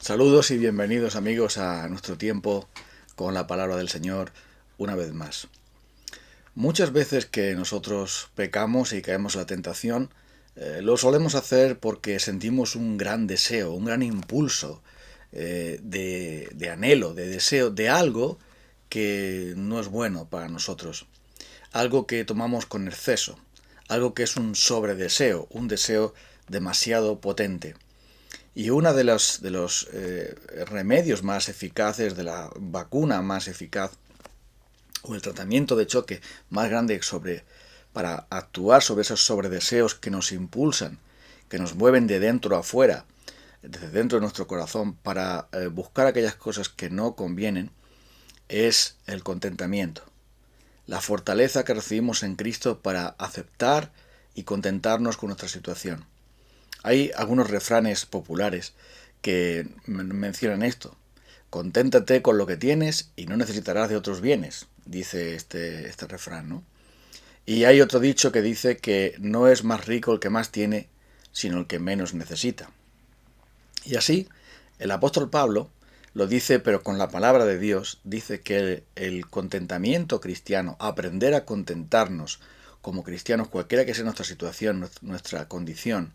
Saludos y bienvenidos amigos a nuestro tiempo con la palabra del Señor una vez más. Muchas veces que nosotros pecamos y caemos en la tentación, lo solemos hacer porque sentimos un gran deseo, un gran impulso de anhelo, de deseo de algo que no es bueno para nosotros, algo que tomamos con exceso, algo que es un sobredeseo, un deseo demasiado potente. Y uno de los remedios más eficaces, de la vacuna más eficaz, o el tratamiento de choque más grande para actuar sobre esos sobredeseos que nos impulsan, que nos mueven de dentro a afuera, desde dentro de nuestro corazón, para buscar aquellas cosas que no convienen, es el contentamiento. La fortaleza que recibimos en Cristo para aceptar y contentarnos con nuestra situación. Hay algunos refranes populares que mencionan esto. Conténtate con lo que tienes y no necesitarás de otros bienes, dice este refrán, ¿no? Y hay otro dicho que dice que no es más rico el que más tiene, sino el que menos necesita. Y así, el apóstol Pablo lo dice, pero con la palabra de Dios, dice que el contentamiento cristiano, aprender a contentarnos como cristianos, cualquiera que sea nuestra situación, nuestra condición,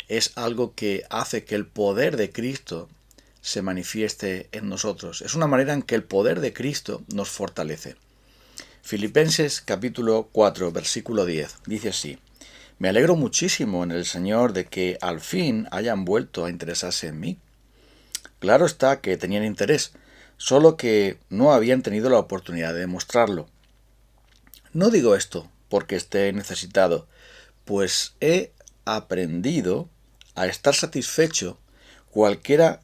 es algo que hace que el poder de Cristo se manifieste en nosotros. Es una manera en que el poder de Cristo nos fortalece. Filipenses capítulo 4, versículo 10, dice así: Me alegro muchísimo en el Señor de que al fin hayan vuelto a interesarse en mí. Claro está que tenían interés, solo que no habían tenido la oportunidad de demostrarlo. No digo esto porque esté necesitado, pues he aprendido a estar satisfecho cualquiera,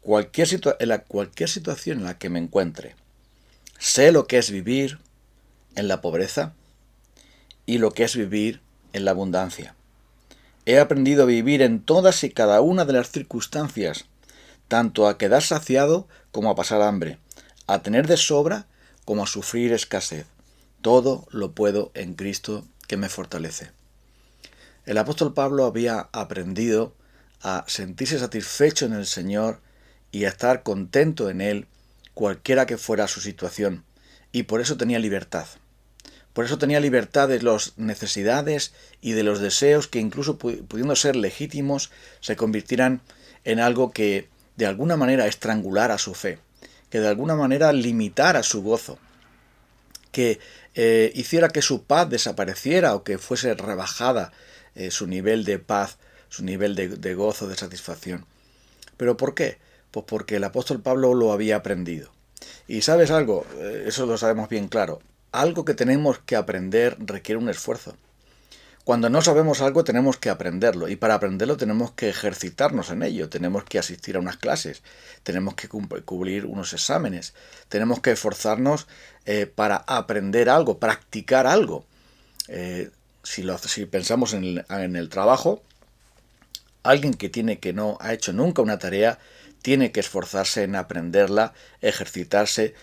cualquier situación en la que me encuentre. Sé lo que es vivir en la pobreza y lo que es vivir en la abundancia. He aprendido a vivir en todas y cada una de las circunstancias, tanto a quedar saciado como a pasar hambre, a tener de sobra como a sufrir escasez. Todo lo puedo en Cristo que me fortalece. El apóstol Pablo había aprendido a sentirse satisfecho en el Señor y a estar contento en Él, cualquiera que fuera su situación, y por eso tenía libertad. Por eso tenía libertad de las necesidades y de los deseos que, incluso pudiendo ser legítimos, se convirtieran en algo que de alguna manera estrangulara su fe, que de alguna manera limitara su gozo, que hiciera que su paz desapareciera o que fuese rebajada su nivel de paz, su nivel de gozo, de satisfacción. ¿Pero por qué? Pues porque el apóstol Pablo lo había aprendido. Y sabes algo, eso lo sabemos bien claro, algo que tenemos que aprender requiere un esfuerzo. Cuando no sabemos algo tenemos que aprenderlo y para aprenderlo tenemos que ejercitarnos en ello, tenemos que asistir a unas clases, tenemos que cubrir unos exámenes, tenemos que esforzarnos para aprender algo, practicar algo. Si pensamos en el trabajo, alguien que no ha hecho nunca una tarea tiene que esforzarse en aprenderla, ejercitarse,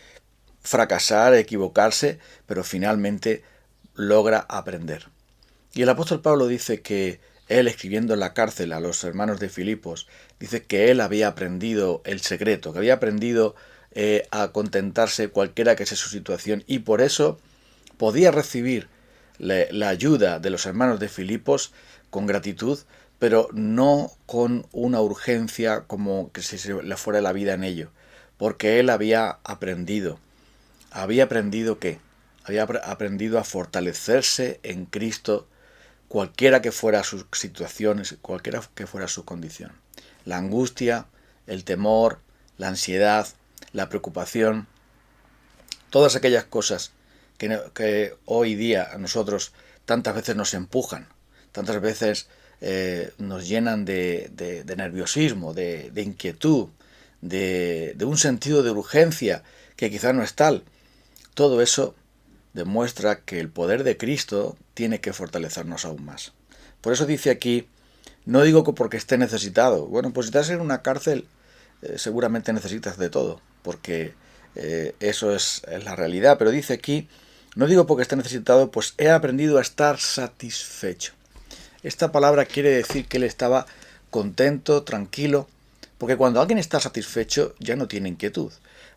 fracasar, equivocarse, pero finalmente logra aprender. Y el apóstol Pablo dice que él, escribiendo en la cárcel a los hermanos de Filipos, dice que él había aprendido el secreto, que había aprendido a contentarse cualquiera que sea su situación, y por eso podía recibir la ayuda de los hermanos de Filipos con gratitud, pero no con una urgencia como que se le fuera la vida en ello, porque él había aprendido. ¿Había aprendido qué? Había aprendido a fortalecerse en Cristo, cualquiera que fuera su situación, cualquiera que fuera su condición. La angustia, el temor, la ansiedad, la preocupación, todas aquellas cosas que hoy día a nosotros tantas veces nos empujan, tantas veces nos llenan de nerviosismo, de inquietud, de un sentido de urgencia que quizá no es tal. Todo eso demuestra que el poder de Cristo tiene que fortalecernos aún más. Por eso dice aquí, no digo que porque esté necesitado. Bueno, pues si estás en una cárcel, seguramente necesitas de todo, porque eso es la realidad. Pero dice aquí, no digo porque esté necesitado, pues he aprendido a estar satisfecho. Esta palabra quiere decir que él estaba contento, tranquilo, Porque cuando alguien está satisfecho ya no tiene inquietud.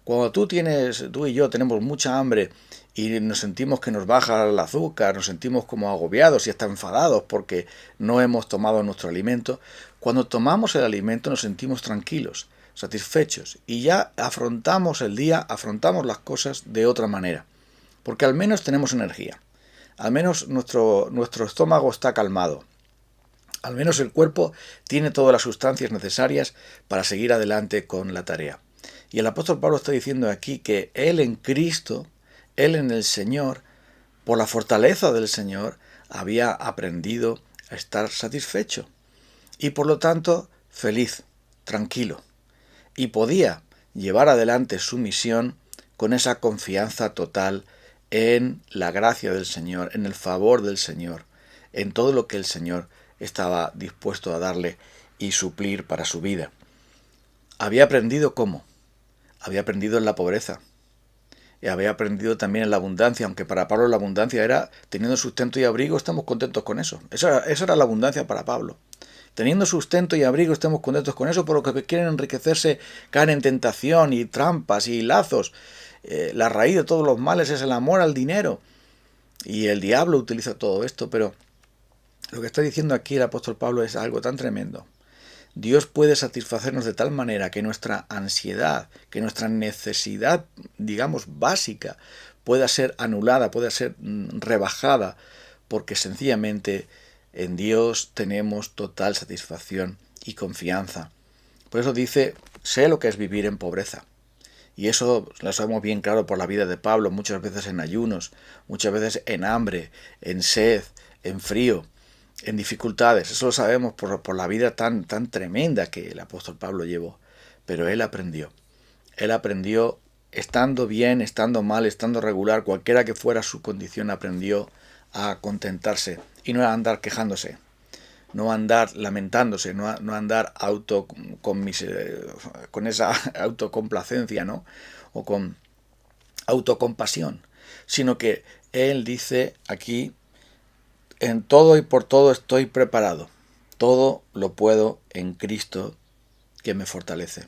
Cuando tú y yo tenemos mucha hambre y nos sentimos que nos baja el azúcar, nos sentimos como agobiados y hasta enfadados porque no hemos tomado nuestro alimento, cuando tomamos el alimento nos sentimos tranquilos, satisfechos y ya afrontamos el día, afrontamos las cosas de otra manera. Porque al menos tenemos energía, al menos nuestro estómago está calmado, al menos el cuerpo tiene todas las sustancias necesarias para seguir adelante con la tarea. Y el apóstol Pablo está diciendo aquí que él en Cristo, él en el Señor, por la fortaleza del Señor, había aprendido a estar satisfecho y por lo tanto feliz, tranquilo. Y podía llevar adelante su misión con esa confianza total en la gracia del Señor, en el favor del Señor, en todo lo que el Señor estaba dispuesto a darle y suplir para su vida. Había aprendido cómo. Había aprendido en la pobreza. Y había aprendido también en la abundancia, aunque para Pablo la abundancia era teniendo sustento y abrigo, estamos contentos con eso. Esa era la abundancia para Pablo. Teniendo sustento y abrigo estamos contentos con eso, por lo que quieren enriquecerse caen en tentación y trampas y lazos. La raíz de todos los males es el amor al dinero. Y el diablo utiliza todo esto, pero lo que está diciendo aquí el apóstol Pablo es algo tan tremendo. Dios puede satisfacernos de tal manera que nuestra ansiedad, que nuestra necesidad, digamos, básica, pueda ser anulada, pueda ser rebajada, porque sencillamente en Dios tenemos total satisfacción y confianza. Por eso dice, sé lo que es vivir en pobreza. Y eso lo sabemos bien claro por la vida de Pablo, muchas veces en ayunos, muchas veces en hambre, en sed, en frío, en dificultades. Eso lo sabemos por la vida tan tremenda que el apóstol Pablo llevó. Pero él aprendió. Él aprendió estando bien, estando mal, estando regular, cualquiera que fuera su condición, aprendió a contentarse y no a andar quejándose, no a andar lamentándose, no a andar con esa autocomplacencia, ¿no? O con autocompasión, sino que él dice aquí, en todo y por todo estoy preparado, todo lo puedo en Cristo que me fortalece.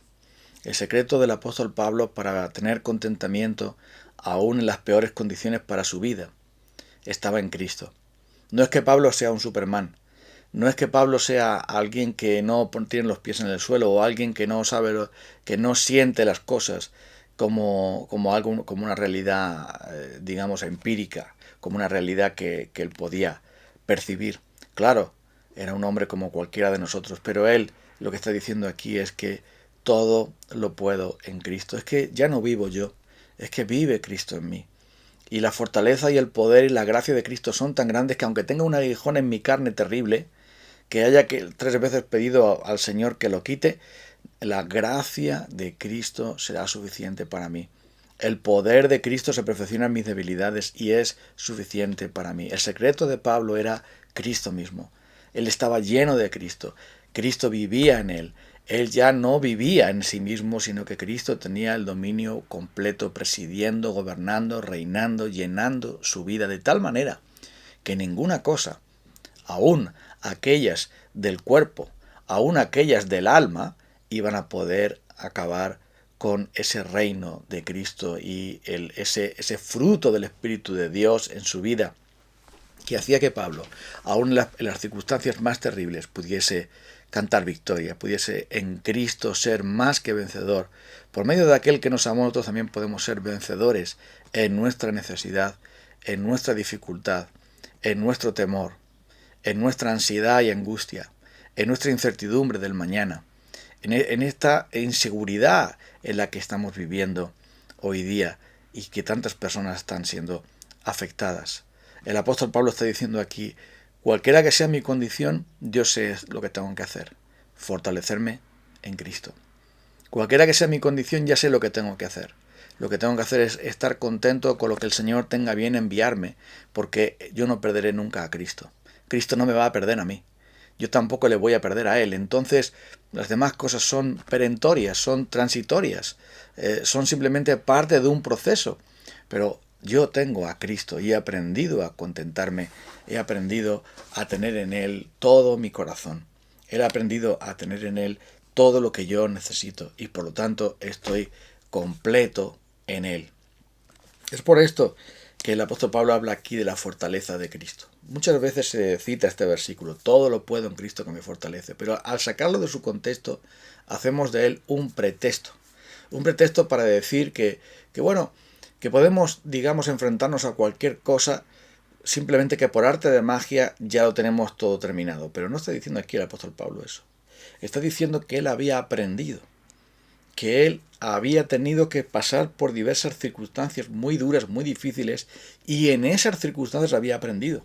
El secreto del apóstol Pablo para tener contentamiento aún en las peores condiciones para su vida estaba en Cristo. No es que Pablo sea un Superman, no es que Pablo sea alguien que no tiene los pies en el suelo o alguien que no sabe, que no siente las cosas como una realidad, digamos, empírica, como una realidad que él podía percibir. Claro, era un hombre como cualquiera de nosotros, pero él lo que está diciendo aquí es que todo lo puedo en Cristo. Es que ya no vivo yo, es que vive Cristo en mí. Y la fortaleza y el poder y la gracia de Cristo son tan grandes que aunque tenga un aguijón en mi carne terrible, que haya 3 veces pedido al Señor que lo quite, la gracia de Cristo será suficiente para mí. El poder de Cristo se perfecciona en mis debilidades y es suficiente para mí. El secreto de Pablo era Cristo mismo. Él estaba lleno de Cristo. Cristo vivía en él. Él ya no vivía en sí mismo, sino que Cristo tenía el dominio completo, presidiendo, gobernando, reinando, llenando su vida de tal manera que ninguna cosa, aún aquellas del cuerpo, aún aquellas del alma, iban a poder acabar con ese reino de Cristo y ese fruto del Espíritu de Dios en su vida, que hacía que Pablo, aún en las circunstancias más terribles, pudiese cantar victoria, pudiese en Cristo ser más que vencedor. Por medio de aquel que nos amó, nosotros también podemos ser vencedores en nuestra necesidad, en nuestra dificultad, en nuestro temor, en nuestra ansiedad y angustia, en nuestra incertidumbre del mañana, en esta inseguridad en la que estamos viviendo hoy día y que tantas personas están siendo afectadas. El apóstol Pablo está diciendo aquí, cualquiera que sea mi condición, yo sé lo que tengo que hacer, fortalecerme en Cristo. Cualquiera que sea mi condición, ya sé lo que tengo que hacer. Lo que tengo que hacer es estar contento con lo que el Señor tenga bien enviarme, porque yo no perderé nunca a Cristo. Cristo no me va a perder a mí. Yo tampoco le voy a perder a Él. Entonces, las demás cosas son perentorias, son transitorias, son simplemente parte de un proceso. Pero yo tengo a Cristo y he aprendido a contentarme, he aprendido a tener en Él todo mi corazón. He aprendido a tener en Él todo lo que yo necesito y por lo tanto estoy completo en Él. Es por esto que el apóstol Pablo habla aquí de la fortaleza de Cristo. Muchas veces se cita este versículo, todo lo puedo en Cristo que me fortalece, pero al sacarlo de su contexto hacemos de él un pretexto para decir que bueno, que podemos, digamos, enfrentarnos a cualquier cosa simplemente que por arte de magia ya lo tenemos todo terminado. Pero no está diciendo aquí el apóstol Pablo eso. Está diciendo que él había aprendido, que él había tenido que pasar por diversas circunstancias muy duras, muy difíciles, y en esas circunstancias había aprendido,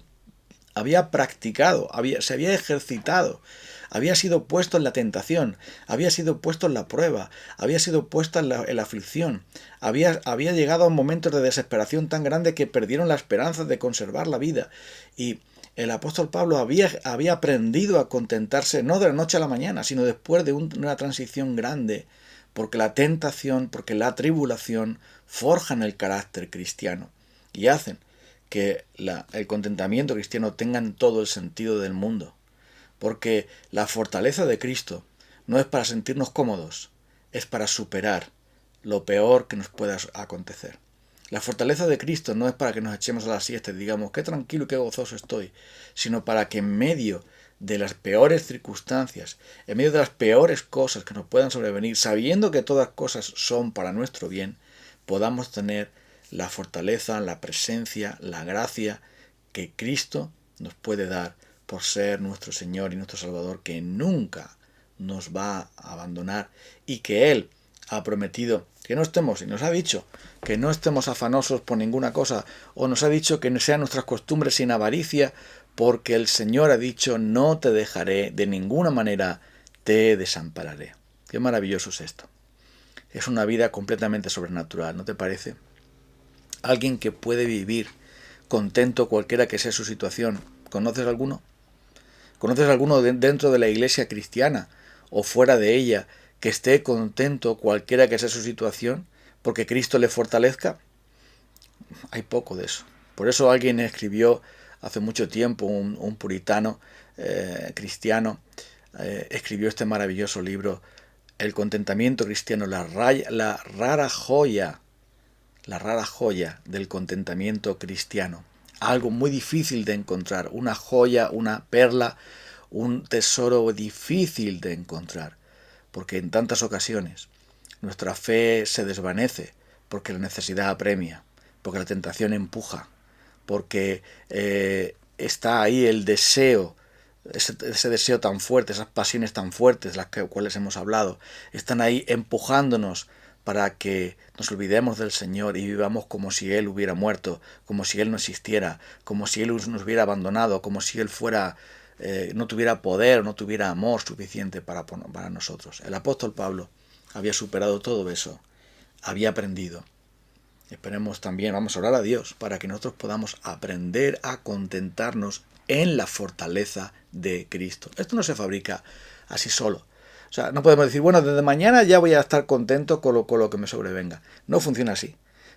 había practicado, se había ejercitado, había sido puesto en la tentación, había sido puesto en la prueba, había sido puesto en la aflicción, había llegado a momentos de desesperación tan grande que perdieron la esperanza de conservar la vida. Y el apóstol Pablo había aprendido a contentarse no de la noche a la mañana, sino después de una transición grande, porque la tentación, porque la tribulación forjan el carácter cristiano y hacen que el contentamiento cristiano tenga todo el sentido del mundo. Porque la fortaleza de Cristo no es para sentirnos cómodos, es para superar lo peor que nos pueda acontecer. La fortaleza de Cristo no es para que nos echemos a la siesta y digamos qué tranquilo y qué gozoso estoy, sino para que en medio de las peores circunstancias, en medio de las peores cosas que nos puedan sobrevenir, sabiendo que todas cosas son para nuestro bien, podamos tener la fortaleza, la presencia, la gracia que Cristo nos puede dar por ser nuestro Señor y nuestro Salvador, que nunca nos va a abandonar y que Él ha prometido que no estemos, y nos ha dicho que no estemos afanosos por ninguna cosa, o nos ha dicho que sean nuestras costumbres sin avaricia, porque el Señor ha dicho, no te dejaré, de ninguna manera te desampararé. Qué maravilloso es esto. Es una vida completamente sobrenatural, ¿no te parece? Alguien que puede vivir contento cualquiera que sea su situación. ¿Conoces alguno? ¿Conoces alguno dentro de la iglesia cristiana o fuera de ella que esté contento cualquiera que sea su situación porque Cristo le fortalezca? Hay poco de eso. Por eso alguien escribió hace mucho tiempo, un puritano cristiano, escribió este maravilloso libro, El contentamiento cristiano, la rara joya del contentamiento cristiano. Algo muy difícil de encontrar, una joya, una perla, un tesoro difícil de encontrar, porque en tantas ocasiones nuestra fe se desvanece porque la necesidad apremia, porque la tentación empuja, porque está ahí el deseo, ese deseo tan fuerte, esas pasiones tan fuertes, las cuales hemos hablado, están ahí empujándonos para que nos olvidemos del Señor y vivamos como si Él hubiera muerto, como si Él no existiera, como si Él nos hubiera abandonado, como si Él fuera no tuviera poder, no tuviera amor suficiente para nosotros. El apóstol Pablo había superado todo eso, había aprendido. Esperemos también, vamos a orar a Dios para que nosotros podamos aprender a contentarnos en la fortaleza de Cristo. Esto no se fabrica así solo. O sea, no podemos decir, bueno, desde mañana ya voy a estar contento con lo que me sobrevenga. No funciona así.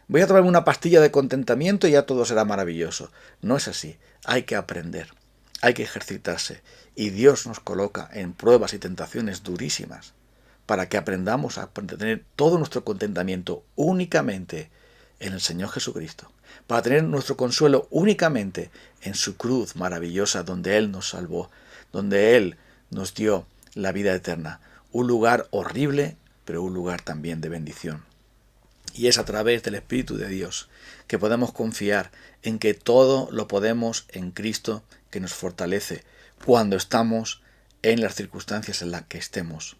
Voy a tomarme una pastilla de contentamiento y ya todo será maravilloso. No es así. Hay que aprender. Hay que ejercitarse. Y Dios nos coloca en pruebas y tentaciones durísimas para que aprendamos a tener todo nuestro contentamiento únicamente en el Señor Jesucristo, para tener nuestro consuelo únicamente en su cruz maravillosa donde Él nos salvó, donde Él nos dio la vida eterna, un lugar horrible, pero un lugar también de bendición. Y es a través del Espíritu de Dios que podemos confiar en que todo lo podemos en Cristo que nos fortalece cuando estamos en las circunstancias en las que estemos.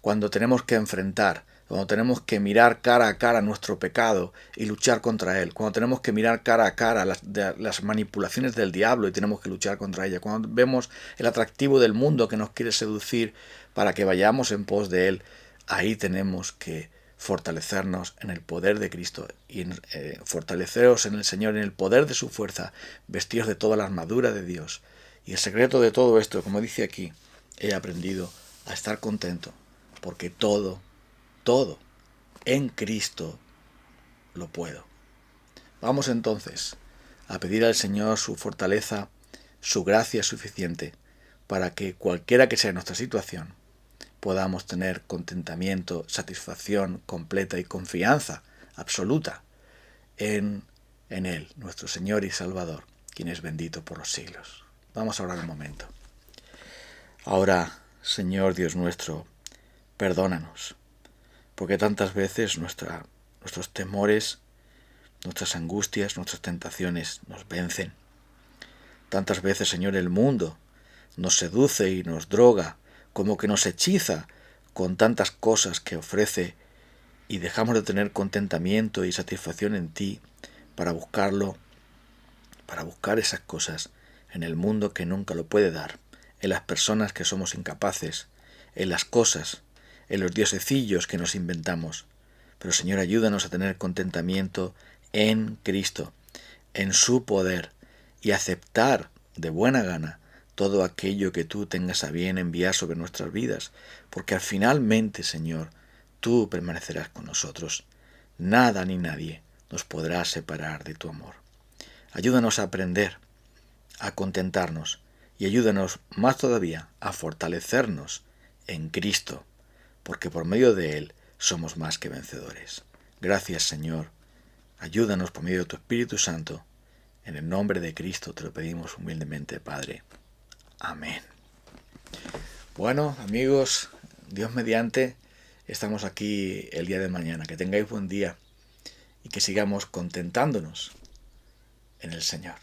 Cuando tenemos que enfrentar, cuando tenemos que mirar cara a cara nuestro pecado y luchar contra él, cuando tenemos que mirar cara a cara las manipulaciones del diablo y tenemos que luchar contra ella, cuando vemos el atractivo del mundo que nos quiere seducir para que vayamos en pos de él, ahí tenemos que fortalecernos en el poder de Cristo y fortaleceros en el Señor, en el poder de su fuerza, vestidos de toda la armadura de Dios. Y el secreto de todo esto, como dice aquí, he aprendido a estar contento, porque todo en Cristo lo puedo. Vamos entonces a pedir al Señor su fortaleza, su gracia suficiente, para que cualquiera que sea nuestra situación, podamos tener contentamiento, satisfacción completa y confianza absoluta en Él, nuestro Señor y Salvador, quien es bendito por los siglos. Vamos a orar un momento. Ahora, Señor Dios nuestro, perdónanos, porque tantas veces nuestros temores, nuestras angustias, nuestras tentaciones nos vencen. Tantas veces, Señor, el mundo nos seduce y nos droga, como que nos hechiza con tantas cosas que ofrece, y dejamos de tener contentamiento y satisfacción en ti para buscar esas cosas en el mundo que nunca lo puede dar, en las personas que somos incapaces, en las cosas, en los diosecillos que nos inventamos. Pero Señor, ayúdanos a tener contentamiento en Cristo, en su poder, y aceptar de buena gana todo aquello que tú tengas a bien enviar sobre nuestras vidas, porque finalmente, Señor, tú permanecerás con nosotros. Nada ni nadie nos podrá separar de tu amor. Ayúdanos a aprender a contentarnos y ayúdanos más todavía a fortalecernos en Cristo, porque por medio de Él somos más que vencedores. Gracias, Señor. Ayúdanos por medio de tu Espíritu Santo. En el nombre de Cristo te lo pedimos humildemente, Padre. Amén. Bueno, amigos, Dios mediante, estamos aquí el día de mañana. Que tengáis buen día y que sigamos contentándonos en el Señor.